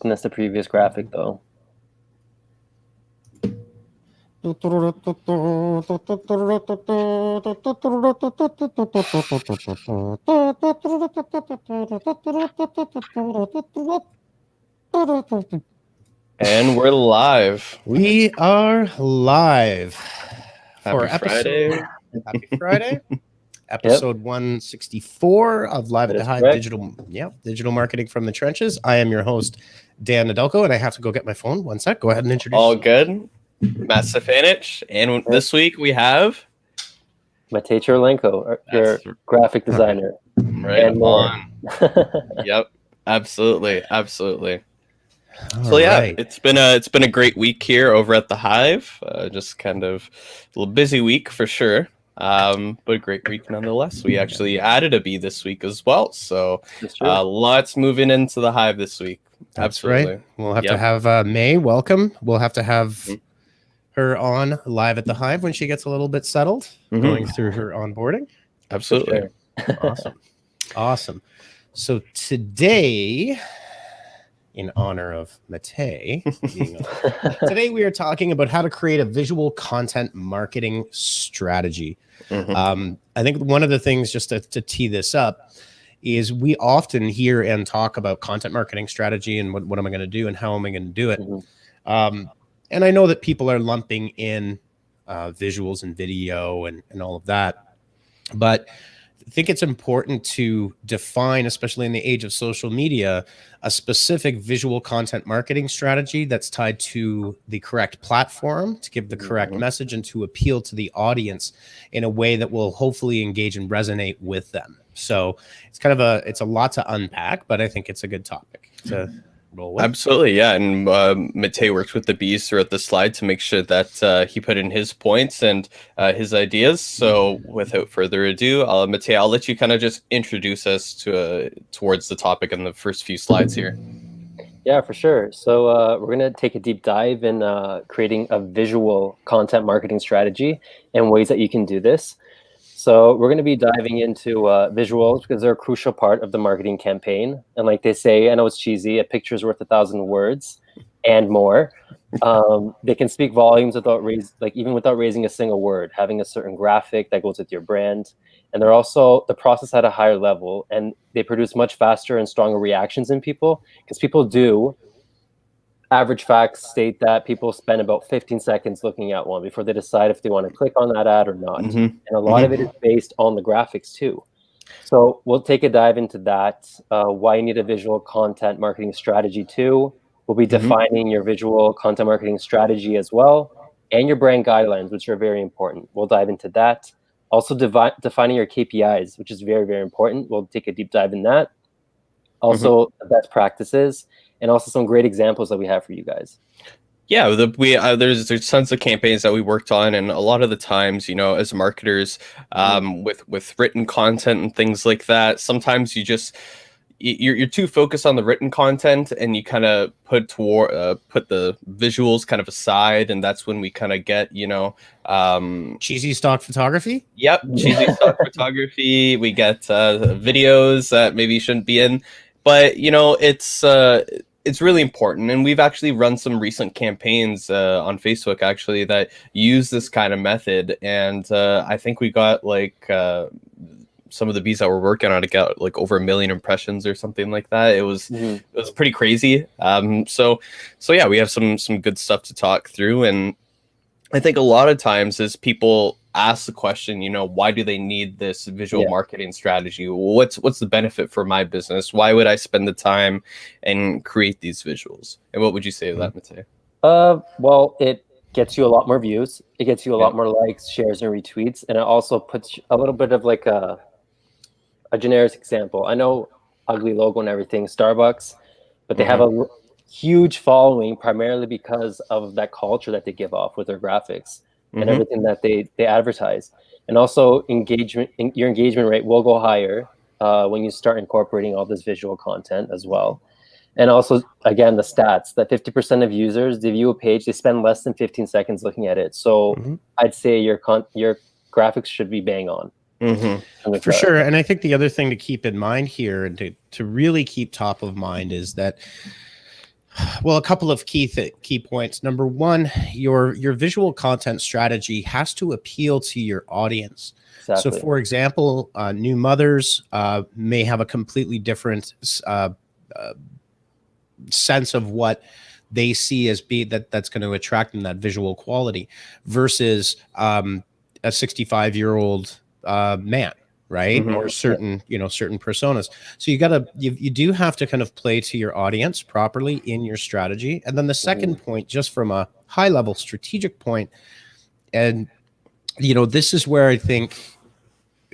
often as the previous graphic, though. And we're live. We are live for Happy Friday. Happy Friday. Episode 164 of Live at the Hive Digital Marketing from the Trenches. I am your host, Dan Nadelko, and I have to go get my phone. One sec. Go ahead and introduce All yourself. good. Matt Stefanich. And this week we have Matej Cherlenko, your graphic designer. Right and on. Yep. Absolutely. Right. It's been a great week here over at the Hive. Just kind of a little busy week for sure. But a great week nonetheless. We actually added a bee this week as well. So lots moving into the Hive this week. That's right. We'll have to have May welcome. We'll have to have her on live at the Hive when she gets a little bit settled, going through her onboarding. Absolutely. Awesome. So today, in honor of Matej, today we are talking about how to create a visual content marketing strategy. I think one of the things, just to tee this up, is we often hear and talk about content marketing strategy and what am I going to do and how am I going to do it. And I know that people are lumping in visuals and video and all of that, but I think it's important to define, especially in the age of social media, a specific visual content marketing strategy that's tied to the correct platform to give the correct message and to appeal to the audience in a way that will hopefully engage and resonate with them. So it's kind of it's a lot to unpack, but I think it's a good topic to roll with. Absolutely, yeah. And Matej works with the bees throughout the slide to make sure that he put in his points and his ideas. So without further ado, Matej, I'll let you kind of just introduce us towards the topic in the first few slides here. Yeah, for sure. So we're going to take a deep dive in creating a visual content marketing strategy and ways that you can do this. So we're going to be diving into visuals because they're a crucial part of the marketing campaign. And like they say, I know it's cheesy, a picture is worth 1,000 words and more. They can speak volumes without raising a single word, having a certain graphic that goes with your brand. And they're also the process at a higher level, and they produce much faster and stronger reactions in people because people do. Average facts state that people spend about 15 seconds looking at one before they decide if they want to click on that ad or not. And a lot of it is based on the graphics too. So we'll take a dive into that, why you need a visual content marketing strategy too. We'll be defining your visual content marketing strategy as well, and your brand guidelines, which are very important. We'll dive into that. Also defining your KPIs, which is very, very important. We'll take a deep dive in that. Also the best practices, and also some great examples that we have for you guys. Yeah, there's tons of campaigns that we worked on, and a lot of the times, as marketers, with written content and things like that, sometimes you're too focused on the written content, and you kind of put the visuals kind of aside, and that's when we kind of get cheesy stock photography. Yep, cheesy stock photography. We get videos that maybe shouldn't be in. But, it's really important. And we've actually run some recent campaigns on Facebook, actually, that use this kind of method. And I think we got some of the bees that we're working on to get like over 1 million impressions or something like that. It was pretty crazy. So yeah, we have some good stuff to talk through. And I think a lot of times as people ask the question, why do they need this visual marketing strategy? What's the benefit for my business? Why would I spend the time and create these visuals? And what would you say to that, Matej? Well, it gets you a lot more views. It gets you a lot more likes, shares, and retweets. And it also puts a little bit of like a generic example. I know ugly logo and everything, Starbucks, but they have a huge following primarily because of that culture that they give off with their graphics and everything that they advertise. And also your engagement rate will go higher when you start incorporating all this visual content as well. And also, again, the stats that 50% of users, they view a page, they spend less than 15 seconds looking at it. So I'd say your graphics should be bang on. For sure. And I think the other thing to keep in mind here and to really keep top of mind is that Well, a couple of key points. Number one, your visual content strategy has to appeal to your audience. So, Exactly. for example, new mothers may have a completely different sense of what they see as that's going to attract them, that visual quality, versus a 65-year-old man, right? Or certain personas. So you do have to kind of play to your audience properly in your strategy. And then the second point, just from a high level strategic point, and this is where I think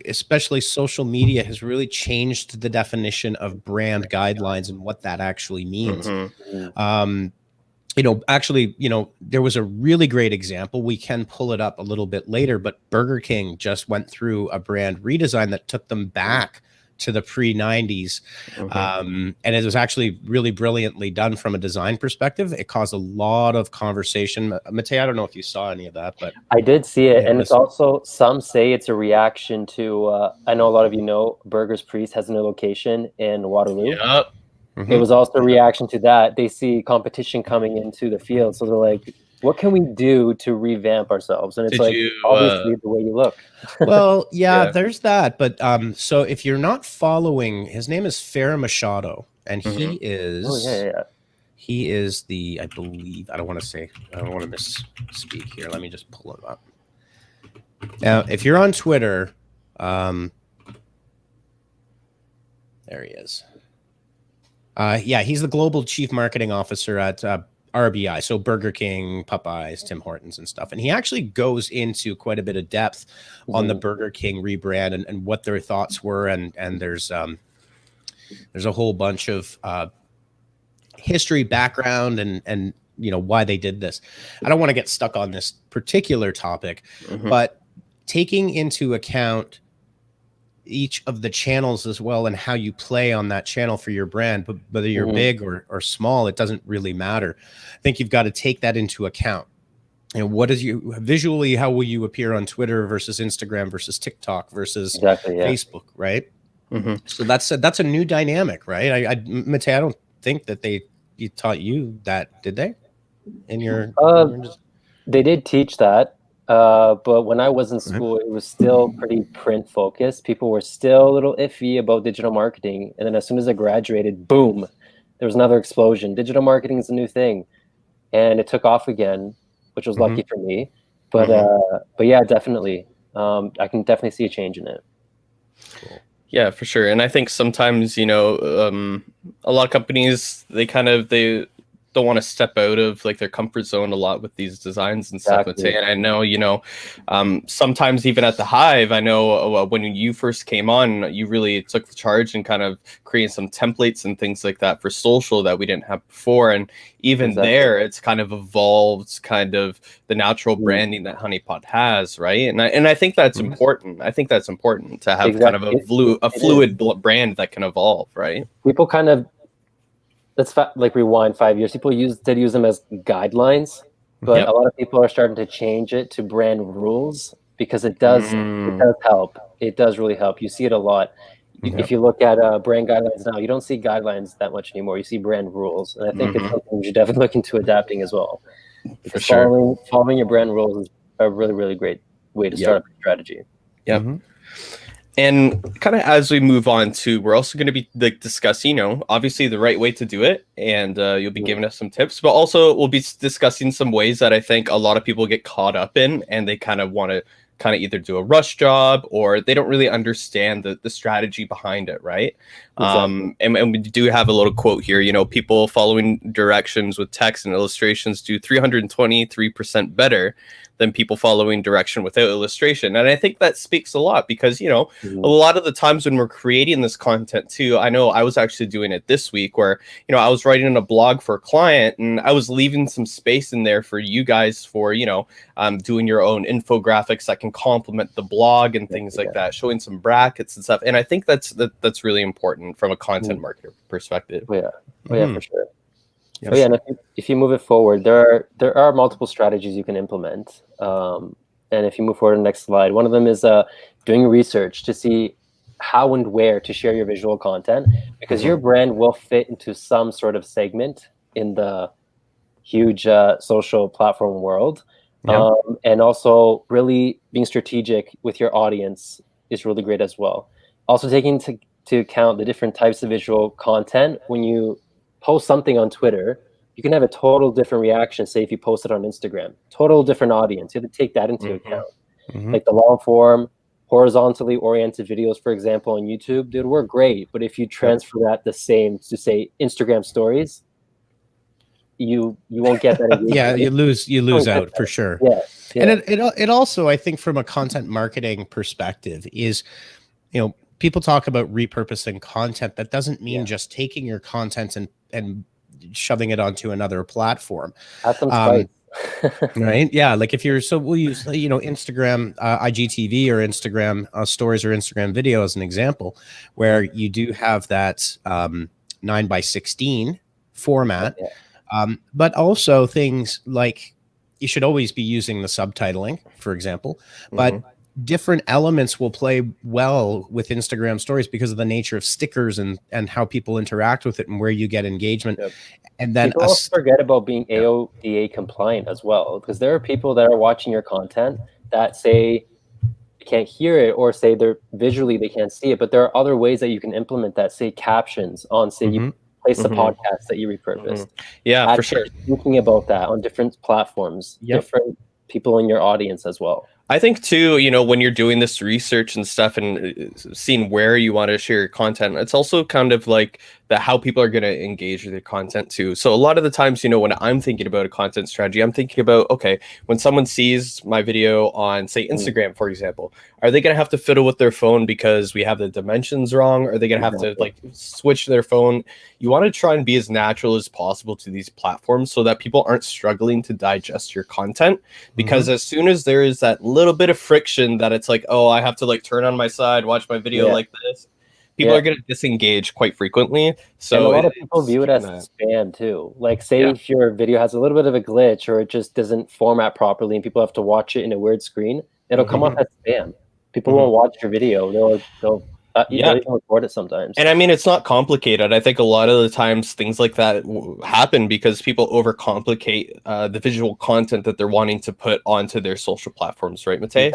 especially social media has really changed the definition of brand guidelines and what that actually means. Actually, there was a really great example. We can pull it up a little bit later, but Burger King just went through a brand redesign that took them back to the pre-90s. And it was actually really brilliantly done from a design perspective. It caused a lot of conversation. Matei, I don't know if you saw any of that, but I did see it. And it's also, some say it's a reaction to, I know a lot of you know, Burger's Priest has a new location in Waterloo. Yep. It was also a reaction to that. They see competition coming into the field. So they're like, what can we do to revamp ourselves? And it's obviously the way you look. Well, yeah, there's that. But so if you're not following, his name is Farrah Machado, and he is he is the, I believe, I don't want to misspeak here. Let me just pull it up. Now, if you're on Twitter, there he is. He's the global chief marketing officer at RBI, so Burger King, Popeyes, Tim Hortons, and stuff. And he actually goes into quite a bit of depth on the Burger King rebrand and what their thoughts were. And there's a whole bunch of history, background, and why they did this. I don't want to get stuck on this particular topic, but taking into account each of the channels as well and how you play on that channel for your brand, but whether you're big or small, it doesn't really matter. I think you've got to take that into account. And what is you visually, how will you appear on Twitter versus Instagram versus TikTok versus Facebook, right? So that's a new dynamic, right? Matei, I don't think that they taught you that, did they? In your they did teach that. But when I was in school, it was still pretty print focused. People were still a little iffy about digital marketing. And then as soon as I graduated, boom, there was another explosion. Digital marketing is a new thing. And it took off again, which was lucky for me. But yeah, definitely. I can definitely see a change in it. Cool. Yeah, for sure. And I think sometimes, a lot of companies, they don't want to step out of like their comfort zone a lot with these designs and stuff. And I know, sometimes even at the Hive, I know when you first came on, you really took the charge and kind of creating some templates and things like that for social that we didn't have before. And even there, it's kind of evolved kind of the natural branding that Honeypot has, right? And I think that's important. I think that's important to have kind of a fluid brand that can evolve, right? People kind of, let's rewind 5 years. People did use them as guidelines, but a lot of people are starting to change it to brand rules because it does help. It does really help. You see it a lot. If you look at brand guidelines now, you don't see guidelines that much anymore. You see brand rules, and I think it's something you should definitely look into adapting as well. Because following your brand rules is a really, really great way to start up a strategy. And kind of as we move on to, we're also going to be discussing, obviously the right way to do it. And you'll be giving us some tips, but also we'll be discussing some ways that I think a lot of people get caught up in and they kind of want to either do a rush job or they don't really understand the strategy behind it, right? And we do have a little quote here, people following directions with text and illustrations do 323% better than people following direction without illustration. And I think that speaks a lot because, a lot of the times when we're creating this content too, I know I was actually doing it this week where, I was writing a blog for a client and I was leaving some space in there for you guys for, doing your own infographics that can complement the blog and things like that, showing some brackets and stuff. And I think that's really important from a content marketer perspective. For sure. Yes. And if you move it forward, there are multiple strategies you can implement. And if you move forward to the next slide, one of them is doing research to see how and where to share your visual content, because your brand will fit into some sort of segment in the huge social platform world. Yeah. And also really being strategic with your audience is really great as well. Also taking to account the different types of visual content. When you post something on Twitter, you can have a total different reaction, say if you post it on Instagram. Total different audience. You have to take that into account. Like the long form, horizontally oriented videos, for example, on YouTube, dude, work great. But if you transfer that the same to, say, Instagram stories, you won't get that engagement. Yeah, you lose out for sure. Yeah. And it also, I think, from a content marketing perspective, is, people talk about repurposing content. That doesn't mean just taking your content and shoving it onto another platform. Have some spice. Right? Yeah. Like if we'll use, Instagram, IGTV, or Instagram stories, or Instagram video as an example, where you do have that 9:16 format. But also things like, you should always be using the subtitling, for example, but different elements will play well with Instagram stories because of the nature of stickers and how people interact with it and where you get engagement. And then people also forget about being AODA compliant as well, because there are people that are watching your content that say they can't hear it, or say they're visually they can't see it, but there are other ways that you can implement that, say captions on, say you place the podcast that you repurposed. Yeah, for sure. Thinking about that on different platforms, different people in your audience as well. I think too, when you're doing this research and stuff and seeing where you want to share your content, it's also kind of like how people are going to engage with your content too. So a lot of the times, when I'm thinking about a content strategy, I'm thinking about, okay, when someone sees my video on, say, Instagram, for example, are they going to have to fiddle with their phone because we have the dimensions wrong? Are they going to have to switch their phone? You want to try and be as natural as possible to these platforms so that people aren't struggling to digest your content. Because as soon as there is that little bit of friction that it's like, oh, I have to turn on my side, watch my video like this, people are going to disengage quite frequently. So and a lot of people view it as spam too. Like, say if your video has a little bit of a glitch, or it just doesn't format properly and people have to watch it in a weird screen, it'll come off as spam. People won't watch your video. They'll even record it sometimes. And I mean, it's not complicated. I think a lot of the times things like that happen because people overcomplicate the visual content that they're wanting to put onto their social platforms, right, Matej?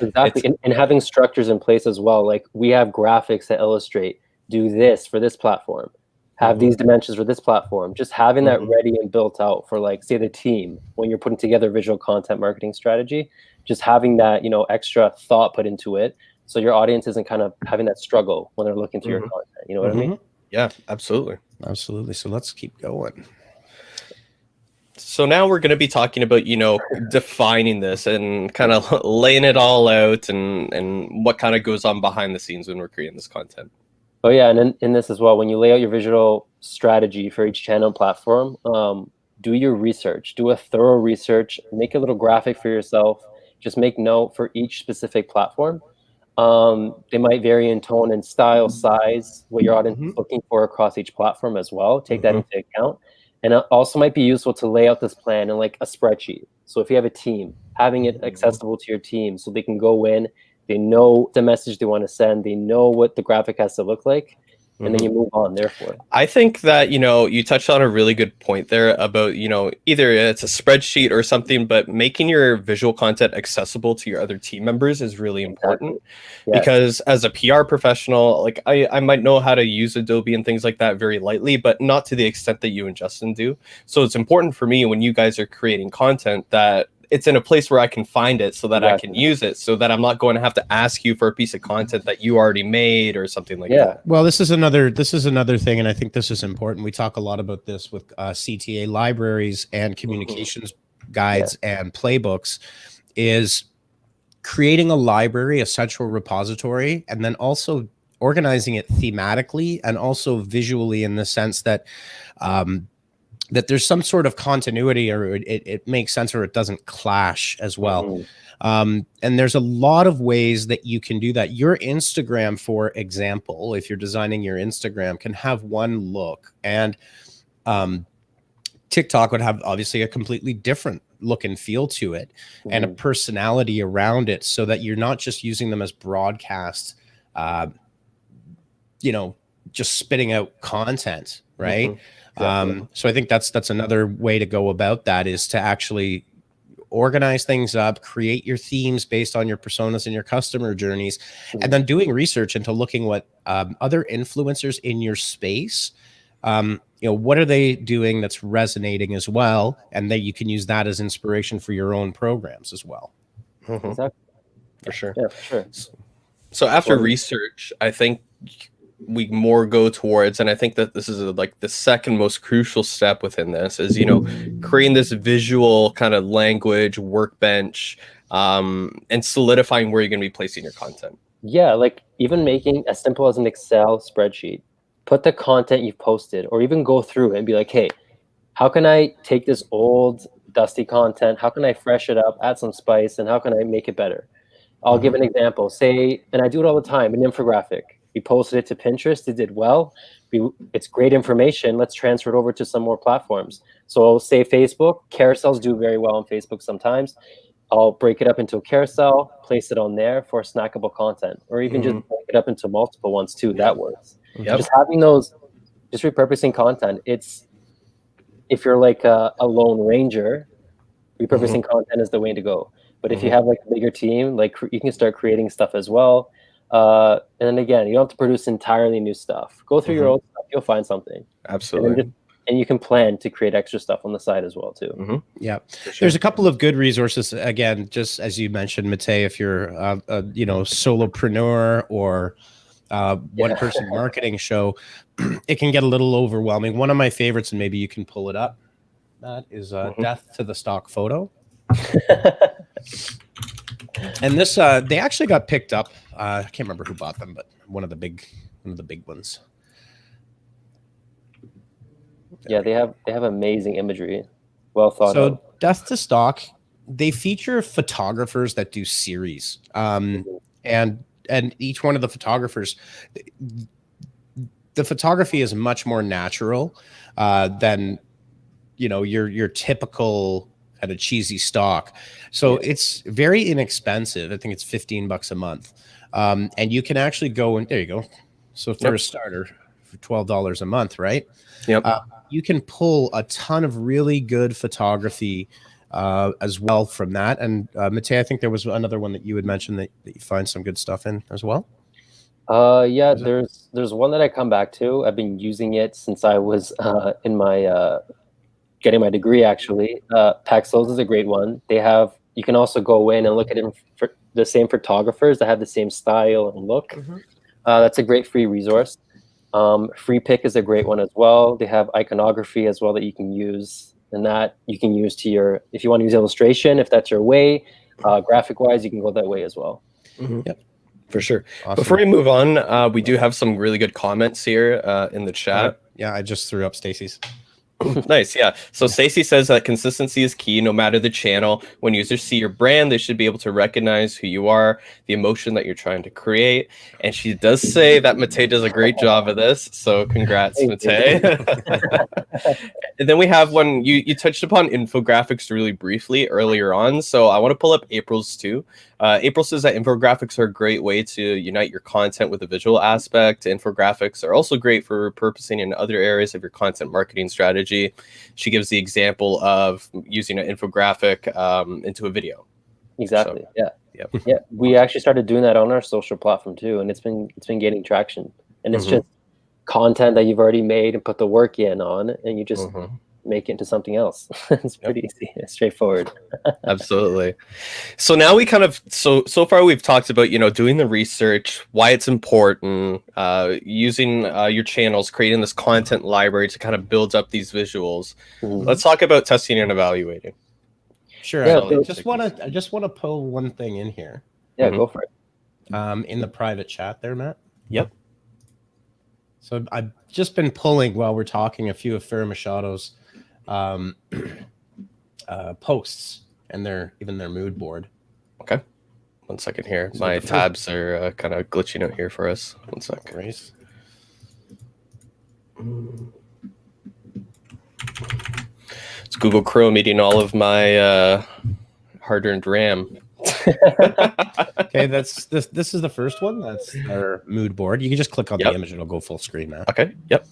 Exactly. And having structures in place as well. Like, we have graphics that illustrate, do this for this platform, have these dimensions for this platform. Just having that ready and built out for, like, say, the team, when you're putting together visual content marketing strategy, just having that, extra thought put into it, so your audience isn't kind of having that struggle when they're looking through your content. You know what I mean? Yeah, absolutely. Absolutely. So let's keep going. So now we're going to be talking about, defining this and kind of laying it all out and what kind of goes on behind the scenes when we're creating this content. Oh, yeah. And in this as well, when you lay out your visual strategy for each channel and platform, do your research, do a thorough research, make a little graphic for yourself, just make note for each specific platform. They might vary in tone and style, size, what your audience is looking for across each platform as well. Take that into account. And it also might be useful to lay out this plan in like a spreadsheet. So if you have a team, having it accessible to your team so they can go in, they know the message they want to send, they know what the graphic has to look like, and then you move on therefore. I think that, you touched on a really good point there about, either it's a spreadsheet or something, but making your visual content accessible to your other team members is really important. Because as a PR professional, like I might know how to use Adobe and things like that very lightly, but not to the extent that you and Justin do. So it's important for me when you guys are creating content that it's in a place where I can find it so that I can use it, so that I'm not going to have to ask you for a piece of content that you already made or something like that. Well, this is another thing, and I think this is important. We talk a lot about this with CTA libraries and communications guides and playbooks, is creating a library, a central repository, and then also organizing it thematically and also visually, in the sense that that there's some sort of continuity, or it makes sense, or it doesn't clash as well. And there's a lot of ways that you can do that. Your Instagram, for example, if you're designing your Instagram, can have one look, and TikTok would have obviously a completely different look and feel to it, and a personality around it, so that you're not just using them as broadcast, just spitting out content, right? Exactly. So I think that's another way to go about that, is to actually organize things up, create your themes based on your personas and your customer journeys, and then doing research into looking what other influencers in your space, what are they doing that's resonating as well, and that you can use that as inspiration for your own programs as well. Exactly. For sure. Yeah, for sure. So after research, I think we more go towards, and I think that this is like the second most crucial step within this is, creating this visual kind of language workbench, and solidifying where you're going to be placing your content. Yeah, like even making as simple as an Excel spreadsheet, put the content you've posted, or even go through it and be like, hey, how can I take this old dusty content? How can I fresh it up, add some spice, and how can I make it better? I'll give an example. Say, and I do it all the time, an infographic. We posted it to Pinterest. It did well. It's great information. Let's transfer it over to some more platforms. So say Facebook. Carousels do very well on Facebook sometimes. I'll break it up into a carousel, place it on there for snackable content, or even just break it up into multiple ones too. That works. Yep. Just having those, just repurposing content. It's, if you're like a lone ranger, repurposing content is the way to go. But if you have like a bigger team, like you can start creating stuff as well. And then again, you don't have to produce entirely new stuff. Go through your old stuff, you'll find something. Absolutely. And you can plan to create extra stuff on the side as well too. Yeah, there's a couple of good resources. Again, just as you mentioned, Matej, if you're a solopreneur or one person marketing show, it can get a little overwhelming. One of my favorites, and maybe you can pull it up, that is Death to the Stock Photo. And this they actually got picked up. I can't remember who bought them, but one of the big ones. Yeah, they have amazing imagery, well thought out. So Death to Stock, they feature photographers that do series, and each one of the photographers, the photography is much more natural than your typical kind of cheesy stock. So it's very inexpensive. I think it's $15 a month, and you can actually go and there you go. So for a starter, for $12 a month, right? Yep. You can pull a ton of really good photography as well from that. And Matej, I think there was another one that you had mentioned that you find some good stuff in as well. Yeah, there's one that I come back to. I've been using it since I was in my getting my degree actually. Paxos is a great one. You can also go in and look at it for the same photographers that have the same style and look. That's a great free resource. Free Pick is a great one as well. They have iconography as well that you can use, and that you can use if you want to use illustration, if that's your way, graphic wise, you can go that way as well. Yep, for sure. Awesome. Before we move on, we do have some really good comments here in the chat. Yeah, I just threw up Stacy's. Nice, yeah. So Stacey says that consistency is key no matter the channel. When users see your brand, they should be able to recognize who you are, the emotion that you're trying to create. And she does say that Matej does a great job of this. So congrats, Matej. And then we have one, you touched upon infographics really briefly earlier on. So I want to pull up April's too. April says that infographics are a great way to unite your content with a visual aspect. Infographics are also great for repurposing in other areas of your content marketing strategy. She gives the example of using an infographic into a video. Exactly. So, yeah. Yeah. We actually started doing that on our social platform too, and it's been gaining traction. And it's just content that you've already made and put the work in on, and you just make it into something else. It's pretty easy. It's straightforward. Absolutely. So now we kind of so far we've talked about doing the research, why it's important, using your channels, creating this content library to kind of build up these visuals. Let's talk about testing and evaluating. Sure. Yeah, I just want to pull one thing in here. Yeah, go for it. In the private chat there, Matt. Yep. So I've just been pulling while we're talking a few of Farrah Machado's posts and their mood board. Okay. 1 second here. My tabs are kind of glitching out here for us. 1 second. Grace. It's Google Chrome eating all of my hard-earned RAM. Okay, this is the first one. That's our mood board. You can just click on the image; it'll go full screen, Matt. Okay. Yep.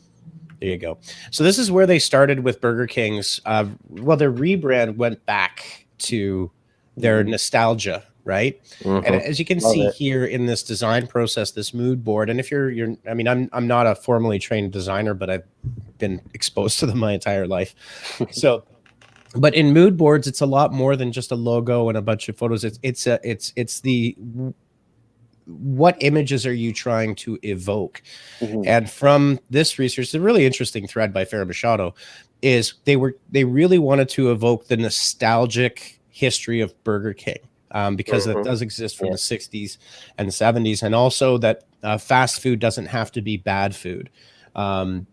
There you go. So this is where they started with Burger King's. Well, their rebrand went back to their nostalgia, right? And as you can see here in this design process, this mood board, and if you're, I mean, I'm not a formally trained designer, but I've been exposed to them my entire life. So, but in mood boards, it's a lot more than just a logo and a bunch of photos. It's the what images are you trying to evoke? And from this research, a really interesting thread by Farah Machado is they really wanted to evoke the nostalgic history of Burger King, because it does exist from the 60s and 70s, and also that fast food doesn't have to be bad food. So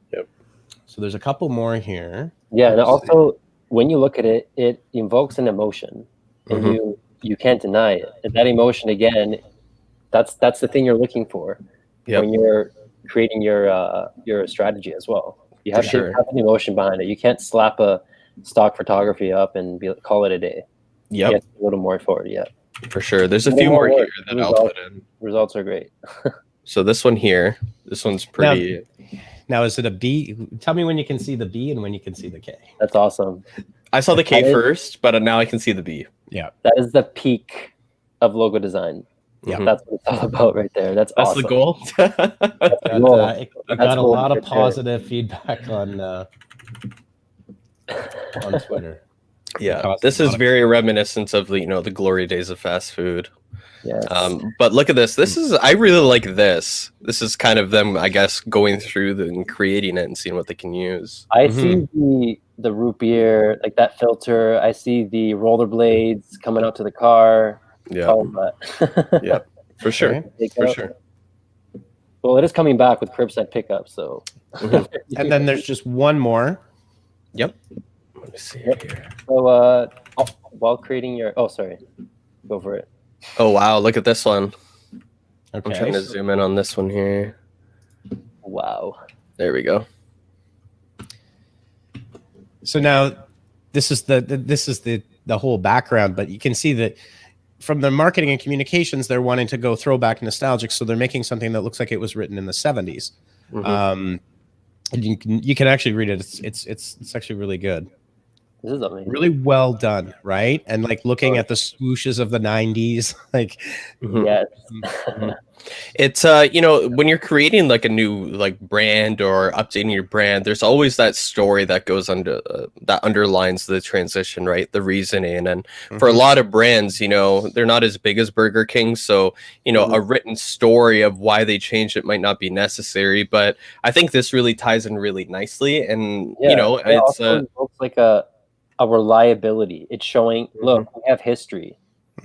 there's a couple more here. Yeah, and also when you look at it, it invokes an emotion, and you can't deny it. And that emotion, again, that's the thing you're looking for when you're creating your strategy as well. You have to have an emotion behind it. You can't slap a stock photography up and call it a day. You have to do a little more for it. For sure. There's a few more here that I'll put in. Results are great. So this one here, this one's pretty. Now, is it a B? Tell me when you can see the B and when you can see the K. That's awesome. I saw the K first, but now I can see the B. Yeah. That is the peak of logo design. Yeah, that's what it's all about right there. That's awesome. The goal. I got a lot of positive feedback on Twitter. Yeah, this is very reminiscent of the glory days of fast food. Yeah. But look at this. I really like this. This is kind of them, I guess, going through and creating it and seeing what they can use. I see the root beer, like that filter. I see the rollerblades coming out to the car. Yeah. Yeah, for sure. For sure. Well, it is coming back with curbside pickup, so. And then there's just one more. Yep. Let me see here. So, while creating your, sorry, go for it. Oh wow! Look at this one. Okay. I'm trying to zoom in on this one here. Wow. There we go. So now, this is the whole background, but you can see that from the marketing and communications, they're wanting to go throwback nostalgic, so they're making something that looks like it was written in the 70s. And you can actually read it. It's actually really good. This is amazing. Really well done, right? And like looking at the swooshes of the 90s, like yes. It's when you're creating like a new brand or updating your brand, there's always that story that goes under that underlines the transition, right? The reasoning. And for a lot of brands, they're not as big as Burger King, so a written story of why they changed it might not be necessary. But I think this really ties in really nicely, and it's looks like a reliability. It's showing, look, we have history.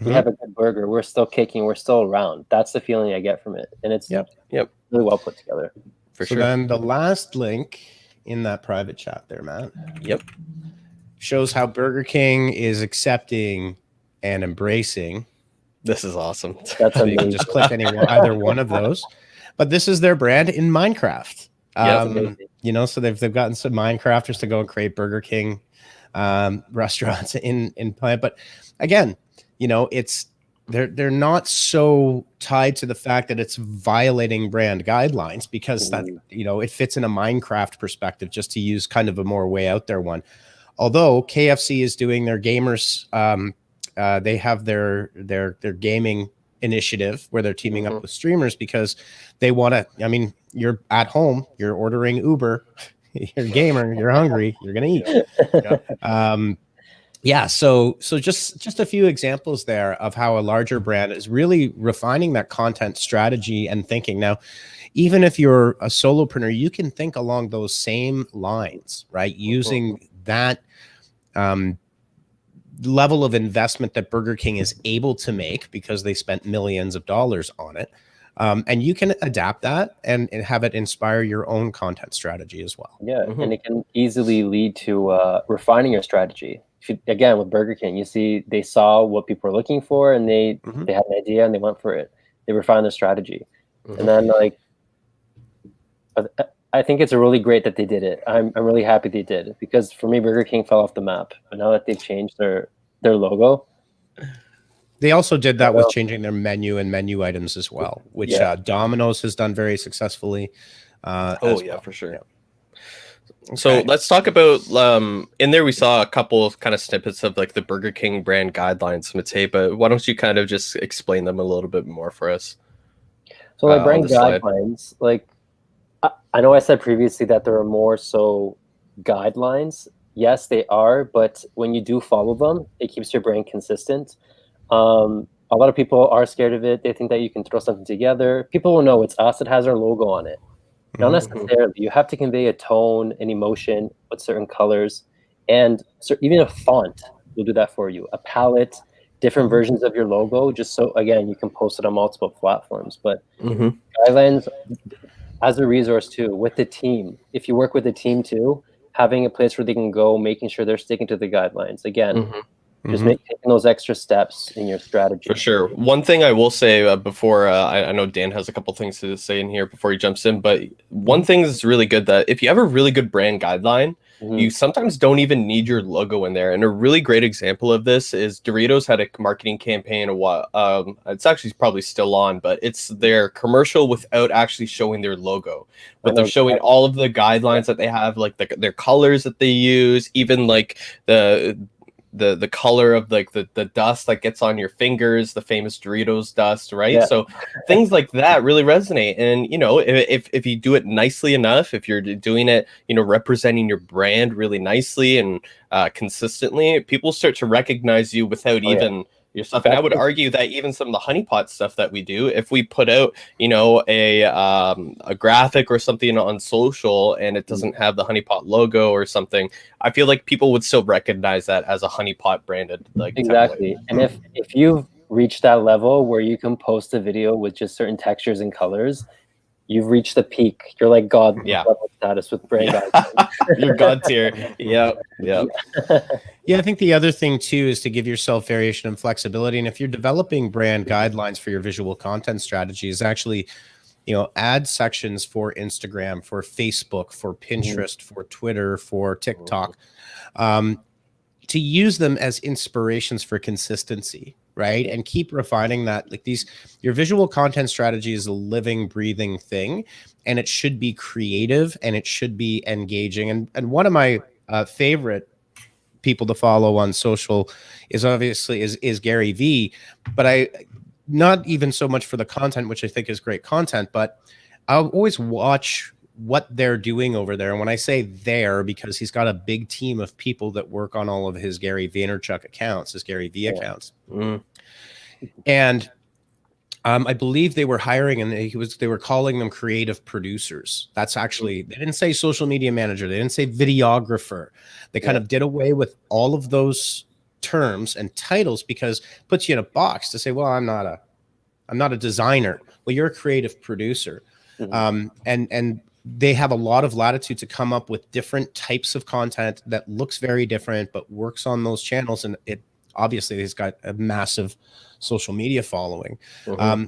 We have a good burger. We're still kicking. We're still around. That's the feeling I get from it, and it's really well put together. For sure. Then the last link in that private chat there, Matt. Yep. Shows how Burger King is accepting and embracing. This is awesome. That's so you can just click either one of those. But this is their brand in Minecraft. So they've gotten some Minecrafters to go and create Burger King restaurants in Plant. But again, it's they're not so tied to the fact that it's violating brand guidelines, because that it fits in a Minecraft perspective, just to use kind of a more way out there one. Although KFC is doing their gamers, they have their gaming initiative where they're teaming up with streamers, because they want to. I mean, you're at home, you're ordering Uber, you're a gamer, you're hungry, you're gonna eat. So just a few examples there of how a larger brand is really refining that content strategy and thinking. Now, even if you're a solopreneur, you can think along those same lines, right? Using that level of investment that Burger King is able to make, because they spent millions of dollars on it. And you can adapt that and have it inspire your own content strategy as well. Yeah, and it can easily lead to refining your strategy. Again, with Burger King, you see they saw what people were looking for, and they had an idea and they went for it. They refined their strategy, and then I think it's really great that they did it. I'm really happy they did, because for me, Burger King fell off the map. But now that they've changed their logo, they also did that with changing their menu and menu items as well, which Domino's has done very successfully. For sure. Yeah. So Okay. let's talk about in there we saw a couple of kind of snippets of like the Burger King brand guidelines, Matei, but why don't you kind of just explain them a little bit more for us So like on brand the slide? guidelines, like I know I said previously that there are more so guidelines. Yes, they are, but when you do follow them, it keeps your brand consistent. A lot of people are scared of it. They think that you can throw something together. People will know it's us that has our logo on it. Not necessarily. You have to convey a tone, an emotion with certain colors, and so even a font will do that for you. A palette, different versions of your logo, just so again you can post it on multiple platforms. But Mm-hmm. guidelines as a resource too with the team. If you work with the team too, having a place where they can go, making sure they're sticking to the guidelines. Again, just taking those extra steps in your strategy. For sure. One thing I will say before I know Dan has a couple things to say in here before he jumps in, but one thing that's really good that if you have a really good brand guideline, you sometimes don't even need your logo in there. And a really great example of this is Doritos had a marketing campaign. It's actually probably still on, but it's their commercial without actually showing their logo. But they're showing all of the guidelines that they have, like their colors that they use, even like the color of like the dust that gets on your fingers, the famous Doritos dust, right? Yeah. So things like that really resonate. And you know, if you do it nicely enough, if you're doing it, you know, representing your brand really nicely and consistently, people start to recognize you without even your stuff. And I would argue that even some of the honeypot stuff that we do, if we put out, you know, a graphic or something on social and it doesn't have the honeypot logo or something, I feel like people would still recognize that as a honeypot branded like Exactly. template. And if you've reached that level where you can post a video with just certain textures and colors, you've reached the peak. You're like God level status with brand guidelines. You're God tier. Yeah. Yeah, I think the other thing too is to give yourself variation and flexibility. And if you're developing brand guidelines for your visual content strategy, is actually, you know, add sections for Instagram, for Facebook, for Pinterest, for Twitter, for TikTok, to use them as inspirations for consistency, right? And keep refining that. Like your visual content strategy is a living, breathing thing, and it should be creative and it should be engaging. And one of my favorite people to follow on social is obviously is Gary V, but I not even so much for the content, which I think is great content, but I'll always watch what they're doing over there. And when I say there, because he's got a big team of people that work on all of his Gary Vaynerchuk accounts, his Gary V accounts. And I believe they were hiring and they were calling them creative producers. That's actually, they didn't say social media manager. They didn't say videographer. They kind of did away with all of those terms and titles because it puts you in a box to say, well, I'm not a designer. Well, you're a creative producer. And they have a lot of latitude to come up with different types of content that looks very different, but works on those channels. And it obviously has got a massive social media following.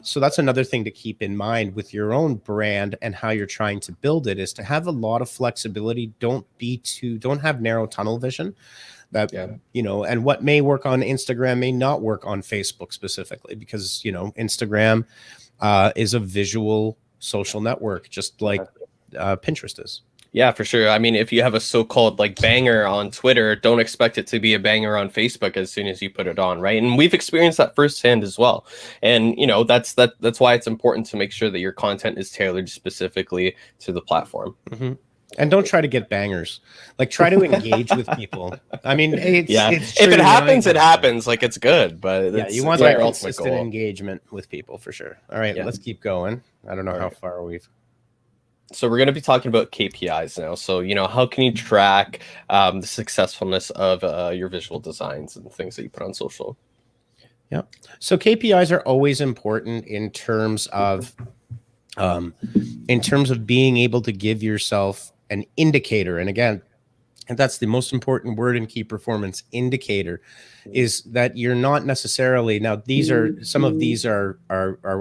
So that's another thing to keep in mind with your own brand and how you're trying to build it, is to have a lot of flexibility. Don't have narrow tunnel vision. That, you know, and what may work on Instagram may not work on Facebook specifically, because, you know, Instagram is a visual social network, just like Pinterest is. Yeah, for sure. I mean, if you have a so-called like banger on Twitter, don't expect it to be a banger on Facebook as soon as you put it on, right? And we've experienced that firsthand as well. And you know, that's why it's important to make sure that your content is tailored specifically to the platform. And don't try to get bangers. Like, try to engage with people. I mean, it's if it happens, it happens. Like, it's good, but you want that consistent engagement with people for sure. All right, let's keep going. I don't know how far we've. So we're going to be talking about KPIs now. So, you know, how can you track the successfulness of your visual designs and things that you put on social? Yeah. So KPIs are always important in terms of being able to give yourself an indicator. And again, and that's the most important word in key performance, indicator, is that you're not necessarily, now some of these are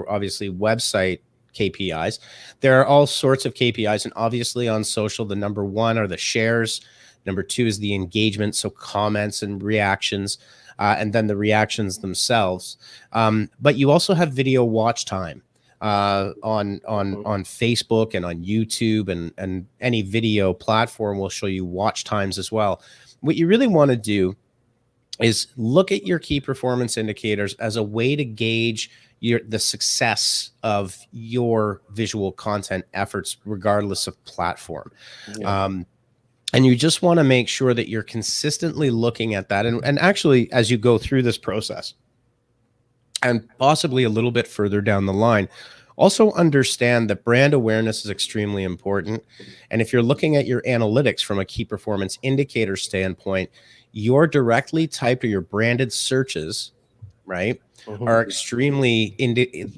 obviously website KPIs. There are all sorts of KPIs, and obviously on social, the number one are the shares. Number two is the engagement, so comments and reactions, and then the reactions themselves. But you also have video watch time. on Facebook and on YouTube, and any video platform will show you watch times as well. What you really want to do is look at your key performance indicators as a way to gauge the success of your visual content efforts, regardless of platform. Yeah. And you just want to make sure that you're consistently looking at that. And actually, as you go through this process, and possibly a little bit further down the line, also understand that brand awareness is extremely important. And if you're looking at your analytics from a key performance indicator standpoint, your directly typed or your branded searches, right, are extremely,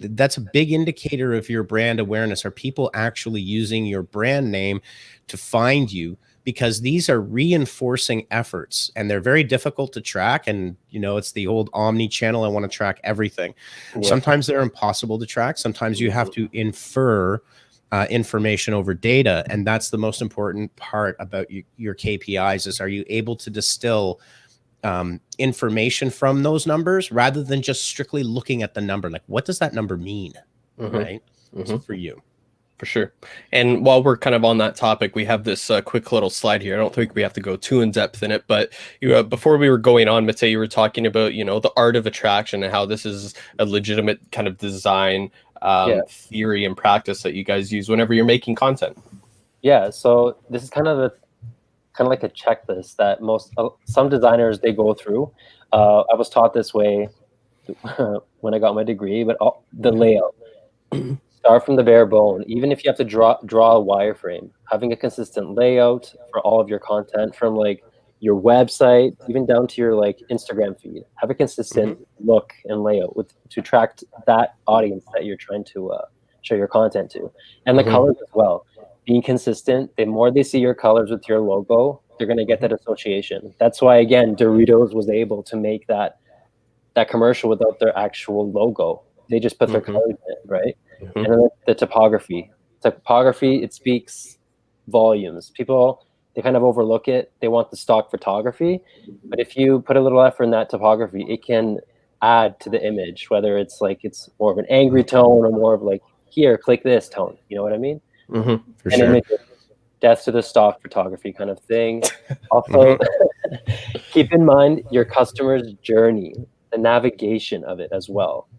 that's a big indicator of your brand awareness. Are people actually using your brand name to find you? Because these are reinforcing efforts, and they're very difficult to track. And, you know, it's the old omni-channel. I want to track everything. Yeah. Sometimes they're impossible to track. Sometimes you have to infer information over data. And that's the most important part about your KPIs is, are you able to distill information from those numbers rather than just strictly looking at the number? Like, what does that number mean? Right? So for you. For sure. And while we're kind of on that topic, we have this quick little slide here. I don't think we have to go too in depth in it, but before we were going on, Matej, you were talking about, you know, the art of attraction and how this is a legitimate kind of design theory and practice that you guys use whenever you're making content. Yeah. So this is kind of like a checklist that some designers, they go through. I was taught this way when I got my degree, but the layout. Start from the bare bone. Even if you have to draw a wireframe, having a consistent layout for all of your content, from like your website even down to your like Instagram feed, have a consistent look and layout to attract that audience that you're trying to show your content to, and the colors as well. Being consistent, the more they see your colors with your logo, they're going to get that association. That's why, again, Doritos was able to make that commercial without their actual logo. They just put their colors in, right? And then the typography, it speaks volumes. People, they kind of overlook it. They want the stock photography, but if you put a little effort in that typography, it can add to the image, whether it's like it's more of an angry tone or more of like, here, click this tone. You know what I mean? For sure. Images, death to the stock photography kind of thing. Also, keep in mind your customer's journey, the navigation of it as well.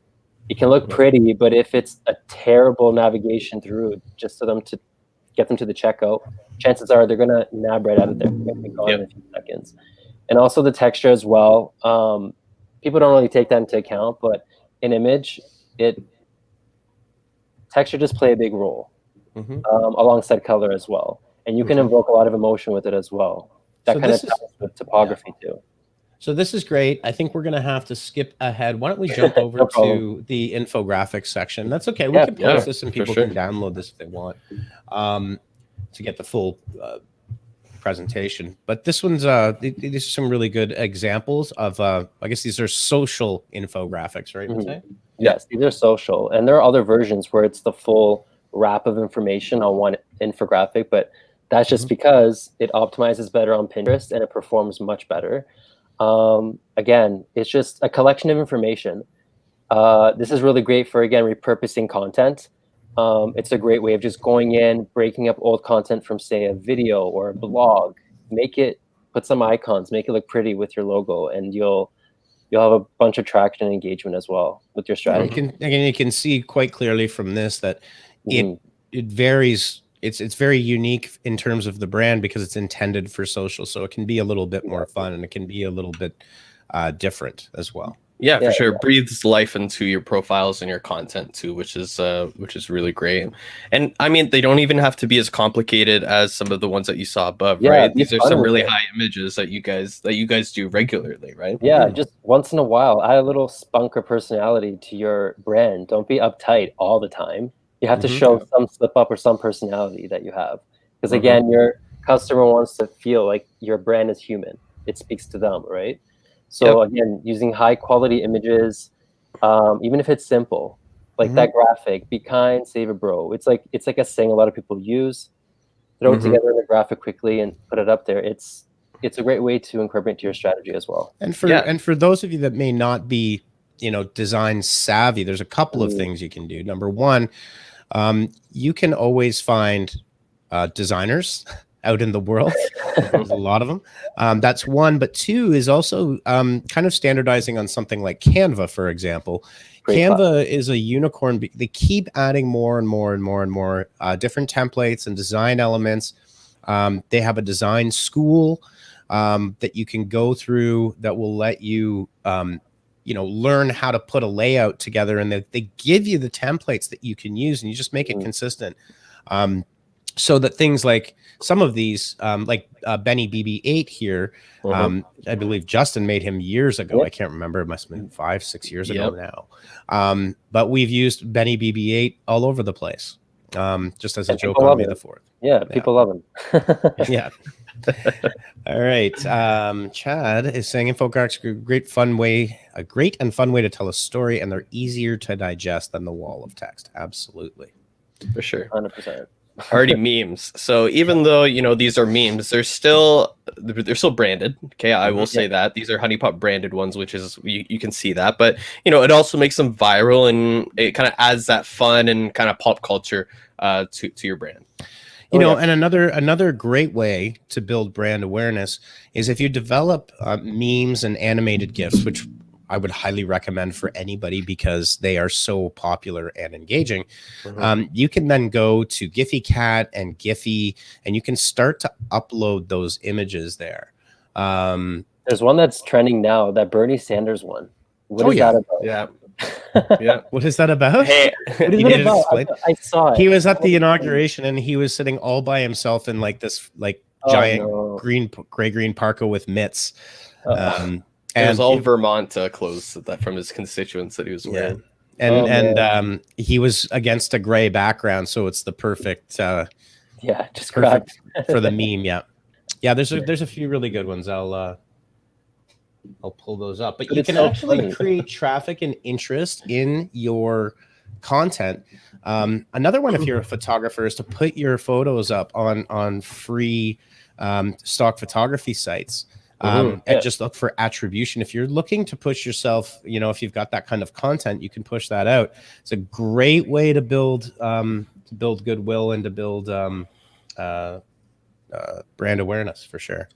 It can look pretty, but if it's a terrible navigation through just for them to get them to the checkout, chances are they're going to nab right out of there. They're going to be gone in a few seconds. And also the texture as well. People don't really take that into account, but in image, texture just play a big role alongside color as well. And you can invoke a lot of emotion with it as well. That kind of ties with typography too. So this is great. I think we're going to have to skip ahead. Why don't we jump over to the infographics section? That's okay. We can post this and people can download this if they want to get the full presentation. But this one's these are some really good examples of I guess these are social infographics, right? Yes, these are social, and there are other versions where it's the full wrap of information on one infographic, but that's just because it optimizes better on Pinterest and it performs much better. Again, it's just a collection of information. This is really great for, again, repurposing content. It's a great way of just going in, breaking up old content from, say, a video or a blog, put some icons, make it look pretty with your logo, and you'll have a bunch of traction and engagement as well with your strategy. You can see quite clearly from this that it varies. It's very unique in terms of the brand because it's intended for social. So it can be a little bit more fun and it can be a little bit different as well. Yeah, for sure. It breathes life into your profiles and your content too, which is really great. And I mean, they don't even have to be as complicated as some of the ones that you saw above, right? These are some really high images that you guys do regularly, right? Yeah, just once in a while, add a little spunk or personality to your brand. Don't be uptight all the time. You have to show some slip up or some personality that you have. Because again, your customer wants to feel like your brand is human. It speaks to them, right? So again, using high quality images, even if it's simple, like that graphic, be kind, save a bro. It's like a saying a lot of people use. Throw it together in a graphic quickly and put it up there. It's a great way to incorporate to your strategy as well. And for those of you that may not be design savvy, there's a couple of things you can do. Number one, you can always find designers out in the world. There's a lot of them. That's one. But two is also kind of standardizing on something like Canva, for example. Canva is a unicorn. They keep adding more and more and more and more different templates and design elements. They have a design school that you can go through that will let you, learn how to put a layout together. And they give you the templates that you can use, and you just make it consistent. So that things like some of these, like Benny BB8 here, I believe Justin made him years ago. I can't remember. It must have been 5-6 years ago now. But we've used Benny BB8 all over the place, just as a joke on May the 4th. Yeah, people love him. Yeah. All right. Chad is saying infographics are a great and fun way to tell a story, and they're easier to digest than the wall of text. Absolutely. For sure. 100%. Already memes. So even though these are memes, they're still branded. Okay, I will say that these are Honeypot branded ones, which is you can see that. But it also makes them viral, and it kind of adds that fun and kind of pop culture to your brand. And another great way to build brand awareness is if you develop memes and animated GIFs, which I would highly recommend for anybody because they are so popular and engaging. You can then go to Giphy Cat and Giphy, and you can start to upload those images there. There's one that's trending now, that Bernie Sanders one. What is that about? Yeah. What is that about? Hey, what is it about? I saw it. He was at the inauguration, and he was sitting all by himself in like this giant gray-green parka with mitts. And it was all Vermont clothes from his constituents that he was wearing. And he was against a gray background, so it's the perfect just perfect for the meme. Yeah, there's a few really good ones. I'll pull those up. But you can actually create traffic and interest in your content. Another one, if you're a photographer, is to put your photos up on free stock photography sites. And just look for attribution. If you're looking to push yourself, if you've got that kind of content, you can push that out. It's a great way to build goodwill and to build brand awareness for sure.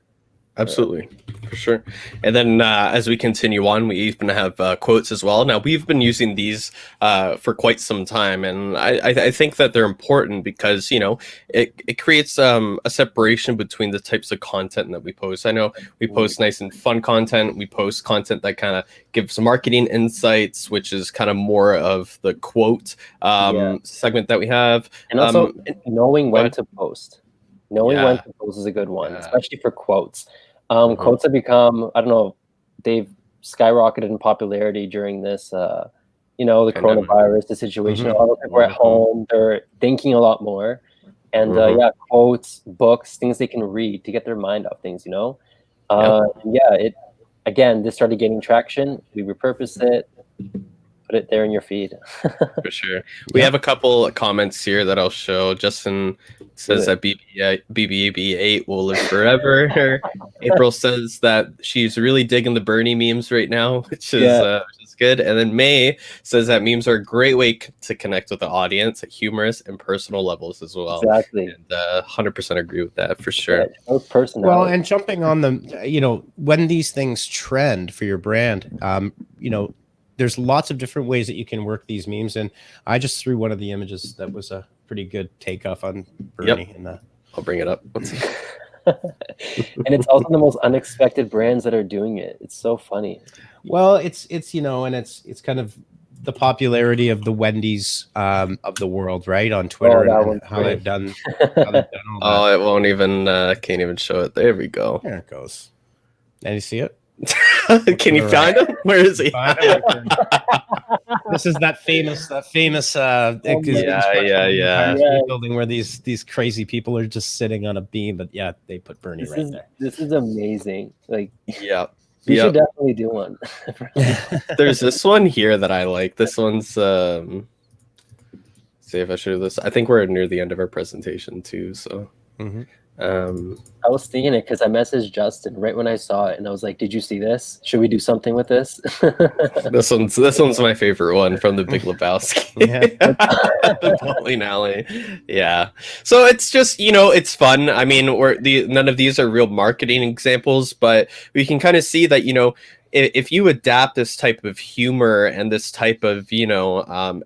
Absolutely, for sure. And then as we continue on, we even have quotes as well. Now, we've been using these for quite some time, and I think that they're important because, it creates a separation between the types of content that we post. I know we post nice and fun content. We post content that kind of gives marketing insights, which is kind of more of the quote segment that we have. And also knowing when to post. Knowing when to post is a good one, especially for quotes. Quotes have become, I don't know, they've skyrocketed in popularity during this, the coronavirus, the situation. A lot of people are at home, they're thinking a lot more. And quotes, books, things they can read to get their mind off things, this started gaining traction. We repurposed it. Put it there in your feed. For sure. We have a couple of comments here that I'll show. Justin says that BB8 will live forever. April says that she's really digging the Bernie memes right now, which is good. And then May says that memes are a great way to connect with the audience at humorous and personal levels as well. Exactly. And 100% agree with that for sure. Well, and jumping on the, when these things trend for your brand, there's lots of different ways that you can work these memes. And I just threw one of the images that was a pretty good takeoff on Bernie. I'll bring it up. And it's also the most unexpected brands that are doing it. It's so funny. Well, it's and it's kind of the popularity of the Wendy's of the world, right? On Twitter and how they've done all that. It won't even can't even show it. There we go. There it goes. And you see it? Can you find him? Where is he? This is that famous building where these crazy people are just sitting on a beam, but they put Bernie right there. This is amazing. Like, you should definitely do one. There's this one here that I like. This one's see if I show this. I think we're near the end of our presentation too, so I was thinking it because I messaged Justin right when I saw it, and I was like, "Did you see this? Should we do something with this?" This one's my favorite one from the Big Lebowski. Yeah. The bowling alley. Yeah. So it's just, it's fun. I mean, none of these are real marketing examples, but we can kind of see that, if you adapt this type of humor and this type of,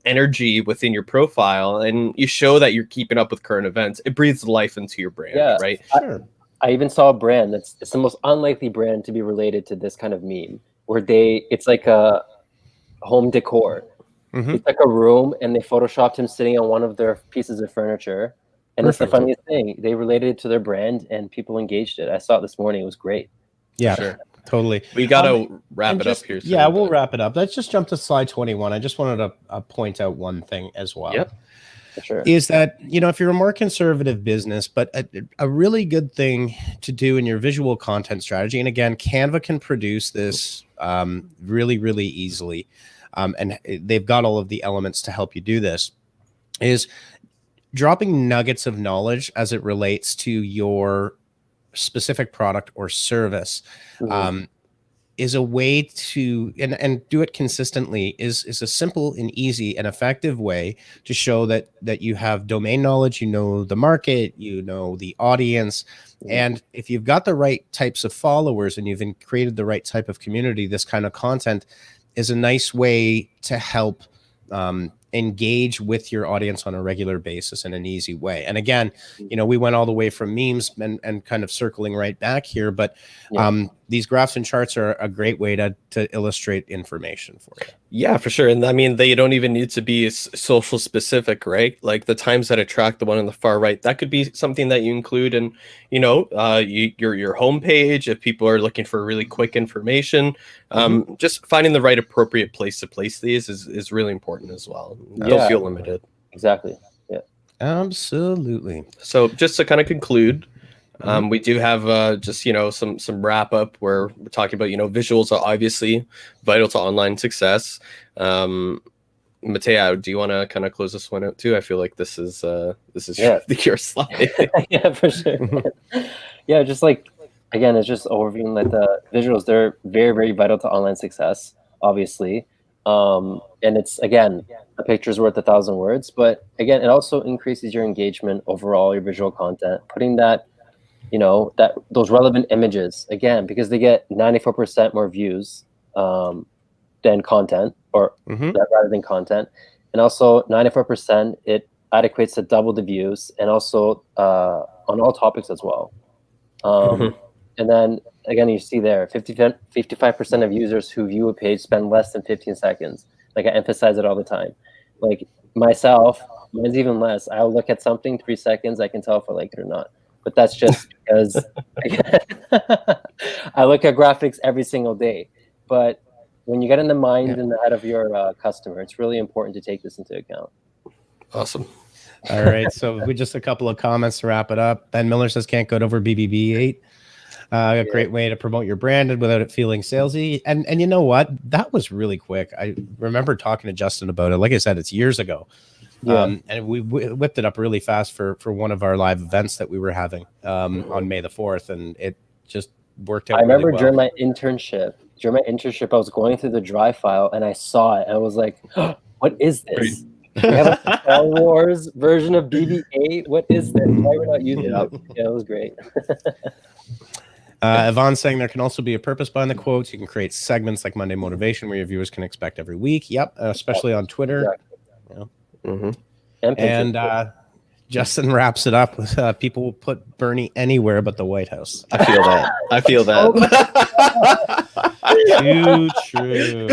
energy within your profile, and you show that you're keeping up with current events, it breathes life into your brand, Yeah. right? Sure. I even saw a brand it's the most unlikely brand to be related to this kind of meme, where it's like a home decor. Mhm. It's like a room, and they photoshopped him sitting on one of their pieces of furniture. And it's the Perfect. funniest thing. They related it to their brand, and people engaged it. I saw it this morning. It was great. Yeah, Sure. totally. We gotta wrap it up here soon. Yeah, we'll wrap it up. Let's just jump to slide 21. I just wanted to point out one thing as well. Yep. For sure. Is that, if you're a more conservative business, but a really good thing to do in your visual content strategy, and again, Canva can produce this really, really easily, and they've got all of the elements to help you do this, is dropping nuggets of knowledge as it relates to your specific product or service. Mhm. Is a way to, and do it consistently, is a simple and easy and effective way to show that you have domain knowledge, the market, the audience. And if you've got the right types of followers and you've created the right type of community, this kind of content is a nice way to help engage with your audience on a regular basis in an easy way. And again, we went all the way from memes and kind of circling right back here, but these graphs and charts are a great way to illustrate information for you. Yeah, for sure. And I mean, they don't even need to be social specific, right? Like the times that attract, the one on the far right, that could be something that you include in, your homepage. If people are looking for really quick information, just finding the right appropriate place to place these is really important as well. Don't feel limited. Exactly. Yeah. Absolutely. So just to kind of conclude, we do have just some wrap up where we're talking about visuals are obviously vital to online success. Mateo, do you want to kind of close this one out too? I feel like this is your slide. Yeah, for sure. Yeah, just like, again, it's just overviewing like the visuals. They're very, very vital to online success, obviously. And it's, again, a picture's worth 1,000 words, but again, it also increases your engagement overall, your visual content, putting that, those relevant images, again, because they get 94% more views than content, or rather than content. And also 94%, it adequates to double the views, and also on all topics as well. And then again, you see there 55% of users who view a page spend less than 15 seconds. Like, I emphasize it all the time. Like myself, mine's even less. I'll look at something 3 seconds, I can tell if I like it or not. But that's just because I look at graphics every single day. But when you get in the mind and the head of your customer, it's really important to take this into account. Awesome. All right. So we just a couple of comments to wrap it up. Ben Miller says can't go over BBB8. A great way to promote your brand without it feeling salesy. And you know what? That was really quick. I remember talking to Justin about it. Like I said, it's years ago. And we whipped it up really fast for one of our live events that we were having on May the 4th. And it just worked out. I remember really well. during my internship, I was going through the drive file and I saw it. And I was like, oh, what is this? We have a Star Wars version of BB-8. What is this? Why are we not using it? Yeah, it was great. Yvonne's saying there can also be a purpose behind the quotes. You can create segments like Monday Motivation where your viewers can expect every week. Yep, especially on Twitter. Exactly. And Justin wraps it up with people will put Bernie anywhere but the White House. I feel that. Too true.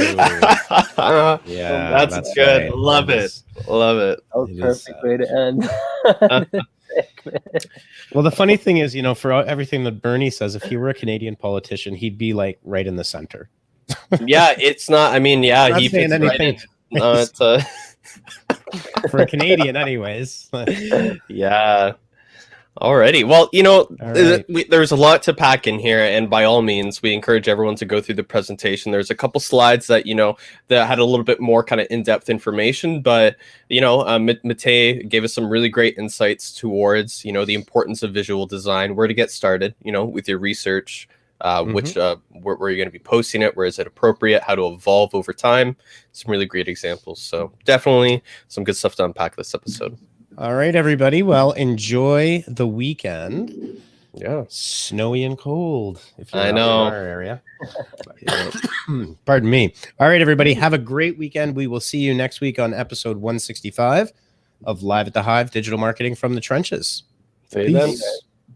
Yeah, that's good. right. Love it. Love it. That was a perfect way to end. Well, the funny thing is, for everything that Bernie says, if he were a Canadian politician, he'd be like right in the center. Yeah, it's not. I mean, yeah, he fits anything. Right in. For a Canadian, anyways. Yeah. Alrighty. Well, right. there's a lot to pack in here, and by all means, we encourage everyone to go through the presentation. There's a couple slides that that had a little bit more kind of in-depth information, but Matej gave us some really great insights towards the importance of visual design, where to get started, with your research, which where you're going to be posting it, where is it appropriate, how to evolve over time. Some really great examples. So definitely some good stuff to unpack this episode. All right, everybody. Well, enjoy the weekend. Yeah. Snowy and cold. If you're I out know. in our area. Pardon me. All right, everybody. Have a great weekend. We will see you next week on episode 165 of Live at the Hive, Digital Marketing from the Trenches. See you then. Peace.